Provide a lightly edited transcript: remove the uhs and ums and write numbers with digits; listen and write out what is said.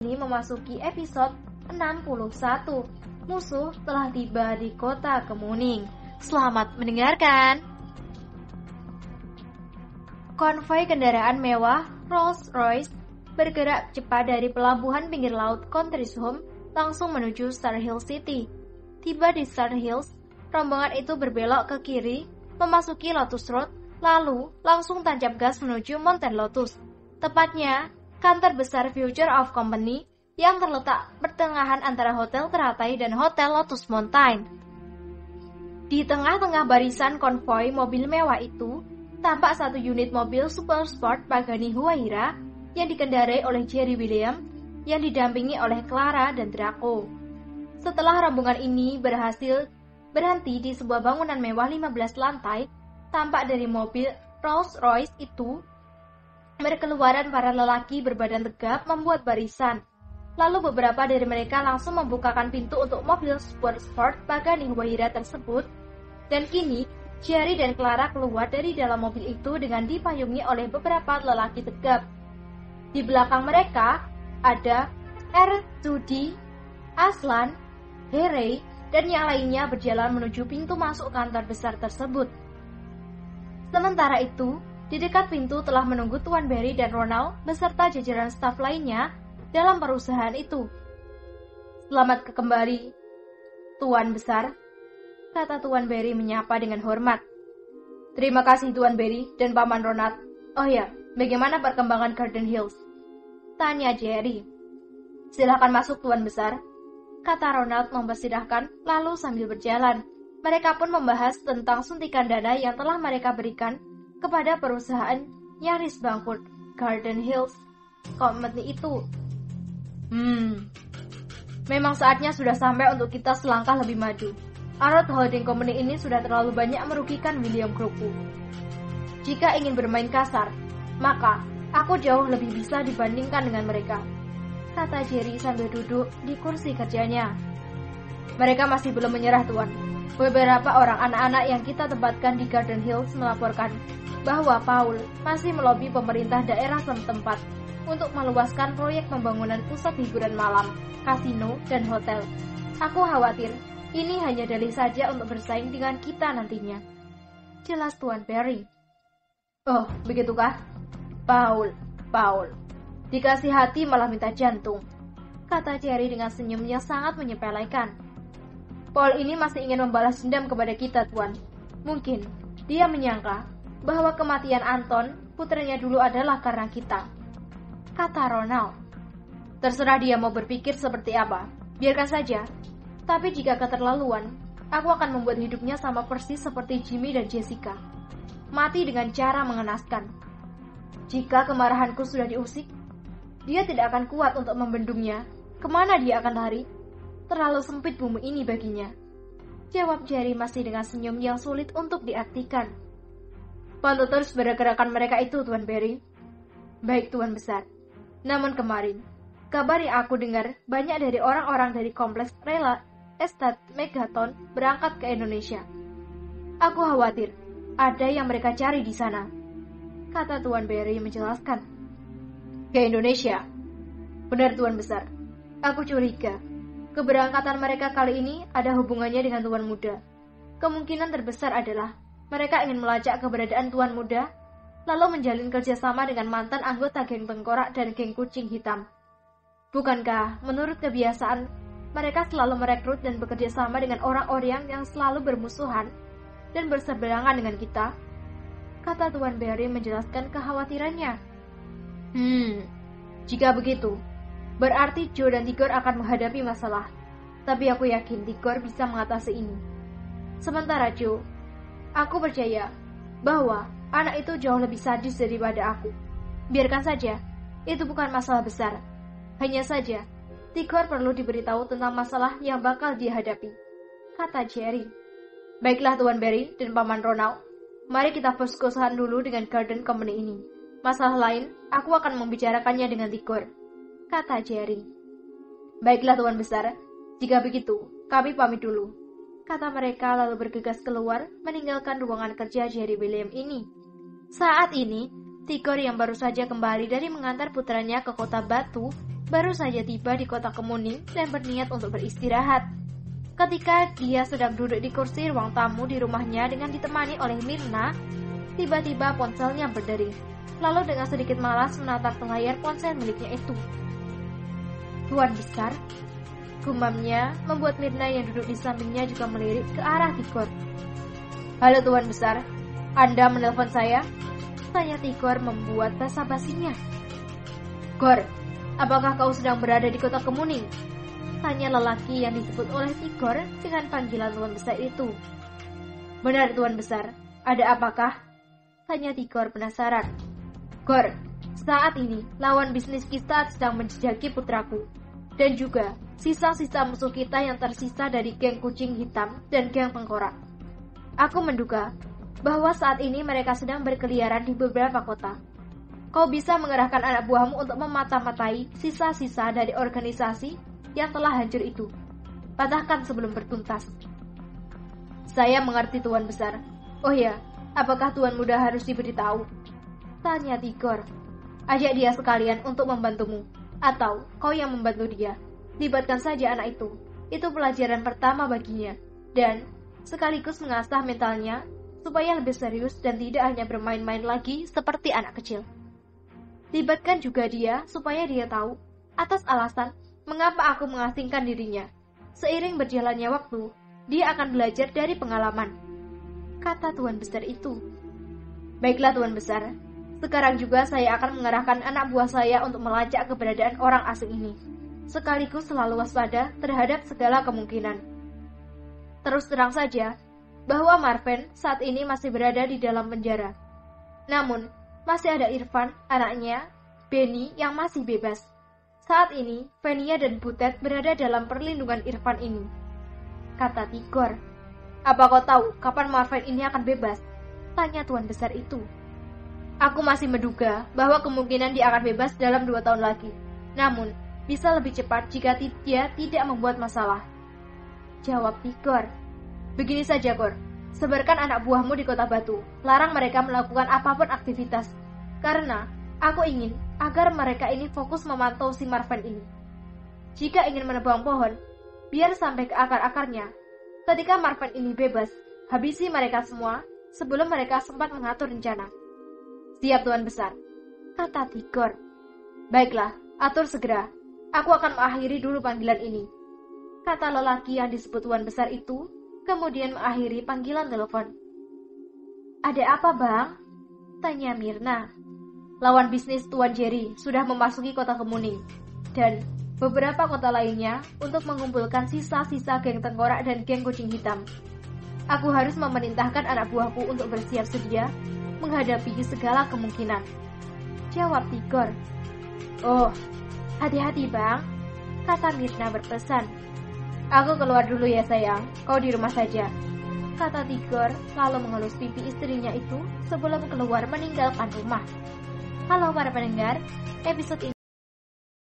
Disney memasuki episode 61. Musuh telah tiba di kota Kemuning. Selamat mendengarkan. Konvoi kendaraan mewah Rolls-Royce bergerak cepat dari pelabuhan pinggir laut Country's Home langsung menuju Star Hill City. Tiba di Star Hills, rombongan itu berbelok ke kiri, memasuki Lotus Road, lalu langsung tancap gas menuju Mountain Lotus. Tepatnya, kantor besar Future of Company yang terletak pertengahan antara Hotel Teratai dan Hotel Lotus Mountain. Di tengah-tengah barisan konvoi mobil mewah itu, tampak satu unit mobil super sport Pagani Huayra yang dikendarai oleh Jerry Williams yang didampingi oleh Clara dan Draco. Setelah rombongan ini berhasil berhenti di sebuah bangunan mewah 15 lantai, tampak dari mobil Rolls-Royce itu berkeluaran para lelaki berbadan tegap membuat barisan. Lalu beberapa dari mereka langsung membukakan pintu untuk mobil super sport Pagani Huayra tersebut. Dan kini, Jerry dan Clara keluar dari dalam mobil itu dengan dipayungi oleh beberapa lelaki tegap. Di belakang mereka ada R2D, Aslan, Harry, dan yang lainnya berjalan menuju pintu masuk kantor besar tersebut. Sementara itu, di dekat pintu telah menunggu Tuan Barry dan Ronald beserta jajaran staf lainnya dalam perusahaan itu. "Selamat kembali, Tuan Besar," kata Tuan Barry menyapa dengan hormat. "Terima kasih Tuan Barry dan Paman Ronald. Oh ya, bagaimana perkembangan Garden Hills?" tanya Jerry. "Silakan masuk Tuan Besar," kata Ronald mempersilahkan, lalu sambil berjalan. Mereka pun membahas tentang suntikan dana yang telah mereka berikan kepada perusahaan nyaris bangkrut Garden Hills Company itu. Memang saatnya sudah sampai untuk kita selangkah lebih maju. Arrow Holding Company ini sudah terlalu banyak merugikan William Groupku. Jika ingin bermain kasar, maka aku jauh lebih bisa dibandingkan dengan mereka, kata Jerry sambil duduk di kursi kerjanya. "Mereka masih belum menyerah, Tuan. Beberapa orang anak-anak yang kita tempatkan di Garden Hills melaporkan bahwa Paul masih melobi pemerintah daerah setempat untuk meluaskan proyek pembangunan pusat hiburan malam, kasino, dan hotel. Aku khawatir ini hanya dalih saja untuk bersaing dengan kita nantinya," jelas Tuan Barry. "Oh, begitukah? Paul. Dikasih hati malah minta jantung," kata Jerry dengan senyum yang sangat menyepelekan. "Paul ini masih ingin membalas dendam kepada kita, Tuan. Mungkin dia menyangka bahwa kematian Anton, putranya dulu adalah karena kita," kata Ronald. "Terserah dia mau berpikir seperti apa, biarkan saja. Tapi jika keterlaluan, aku akan membuat hidupnya sama persis seperti Jimmy dan Jessica. Mati dengan cara mengenaskan. Jika kemarahanku sudah diusik, dia tidak akan kuat untuk membendungnya. Kemana dia akan lari? Terlalu sempit bumi ini baginya," jawab Jerry masih dengan senyum yang sulit untuk diartikan. "Pantau terus pergerakan mereka itu, Tuan Barry." "Baik, Tuan Besar. Namun kemarin, kabar yang aku dengar banyak dari orang-orang dari kompleks Real Estate Megaton berangkat ke Indonesia. Aku khawatir ada yang mereka cari di sana," kata Tuan Barry menjelaskan. "Ke Indonesia? Benar, Tuan Besar. Aku curiga keberangkatan mereka kali ini ada hubungannya dengan Tuan Muda. Kemungkinan terbesar adalah mereka ingin melacak keberadaan Tuan Muda, lalu menjalin kerjasama dengan mantan anggota geng tengkorak dan geng kucing hitam. Bukankah menurut kebiasaan mereka selalu merekrut dan bekerja sama dengan orang-orang yang selalu bermusuhan dan berseberangan dengan kita?" kata Tuan Barry menjelaskan kekhawatirannya. Jika begitu, berarti Joe dan Tigor akan menghadapi masalah. Tapi aku yakin Tigor bisa mengatasi ini. Sementara Joe, aku percaya bahwa anak itu jauh lebih sadis daripada aku. Biarkan saja, itu bukan masalah besar. Hanya saja, Tigor perlu diberitahu tentang masalah yang bakal dihadapi, kata Jerry. "Baiklah Tuan Barry dan Paman Ronald, mari kita fokus-fokusan dulu dengan Garden Company ini. Masalah lain, aku akan membicarakannya dengan Tigor," kata Jerry. "Baiklah Tuan Besar, jika begitu, kami pamit dulu," kata mereka lalu bergegas keluar meninggalkan ruangan kerja Jerry William ini. Saat ini, Tigor yang baru saja kembali dari mengantar putranya ke kota Batu baru saja tiba di kota Kemuning dan berniat untuk beristirahat. Ketika dia sedang duduk di kursi ruang tamu di rumahnya dengan ditemani oleh Mirna, tiba-tiba ponselnya berdering. Lalu dengan sedikit malas menatap ke layar ponsel miliknya itu. "Tuan besar," gumamnya membuat Mirna yang duduk di sampingnya juga melirik ke arah Tigor. "Halo Tuan besar, Anda menelpon saya?" tanya Tigor membuat basa-basinya. "Gor, apakah kau sedang berada di kota Kemuning?" tanya lelaki yang disebut oleh Tigor dengan panggilan Tuan besar itu. "Benar Tuan besar, ada apakah?" tanya Tigor penasaran. "Gor, saat ini lawan bisnis kita sedang menjejaki putraku, dan juga sisa-sisa musuh kita yang tersisa dari geng kucing hitam dan geng tengkorak. Aku menduga bahwa saat ini mereka sedang berkeliaran di beberapa kota. Kau bisa mengerahkan anak buahmu untuk memata-matai sisa-sisa dari organisasi yang telah hancur itu. Patahkan sebelum bertuntas." "Saya mengerti Tuan besar. Oh ya, apakah Tuan muda harus diberitahu?" tanya Tigor. "Ajak dia sekalian untuk membantumu, atau kau yang membantu dia. Libatkan saja anak itu. Itu pelajaran pertama baginya, dan sekaligus mengasah mentalnya supaya lebih serius dan tidak hanya bermain-main lagi seperti anak kecil. Libatkan juga dia supaya dia tahu atas alasan mengapa aku mengasingkan dirinya. Seiring berjalannya waktu, dia akan belajar dari pengalaman," kata Tuan besar itu. "Baiklah Tuan besar, sekarang juga saya akan mengerahkan anak buah saya untuk melacak keberadaan orang asing ini, sekaligus selalu waspada terhadap segala kemungkinan. Terus terang saja bahwa Marvin saat ini masih berada di dalam penjara. Namun, masih ada Irfan, anaknya, Benny yang masih bebas. Saat ini, Venia dan Butet berada dalam perlindungan Irfan ini," kata Tigor. "Apa kau tahu kapan Marvin ini akan bebas?" tanya Tuan besar itu. "Aku masih menduga bahwa kemungkinan dia akan bebas dalam 2 tahun lagi. Namun, bisa lebih cepat jika dia tidak membuat masalah," jawab Tigor. "Begini saja, Gor. Sebarkan anak buahmu di Kota Batu. Larang mereka melakukan apapun aktivitas. Karena aku ingin agar mereka ini fokus memantau si Marvin ini. Jika ingin menebang pohon, biar sampai ke akar-akarnya. Ketika Marvin ini bebas, habisi mereka semua sebelum mereka sempat mengatur rencana." "Siap Tuan besar," kata Tigor. "Baiklah, atur segera. Aku akan mengakhiri dulu panggilan ini," kata lelaki yang disebut Tuan besar itu, kemudian mengakhiri panggilan telepon. "Ada apa bang?" tanya Mirna. "Lawan bisnis Tuan Jerry sudah memasuki kota Kemuning dan beberapa kota lainnya untuk mengumpulkan sisa-sisa geng tengkorak dan geng kucing hitam. Aku harus memerintahkan anak buahku untuk bersiap sedia menghadapi segala kemungkinan," jawab Tigor. "Oh, hati-hati bang," kata Mirna berpesan. "Aku keluar dulu ya sayang, kau di rumah saja," kata Tigor lalu mengelus pipi istrinya itu sebelum keluar meninggalkan rumah. Halo para pendengar, episode ini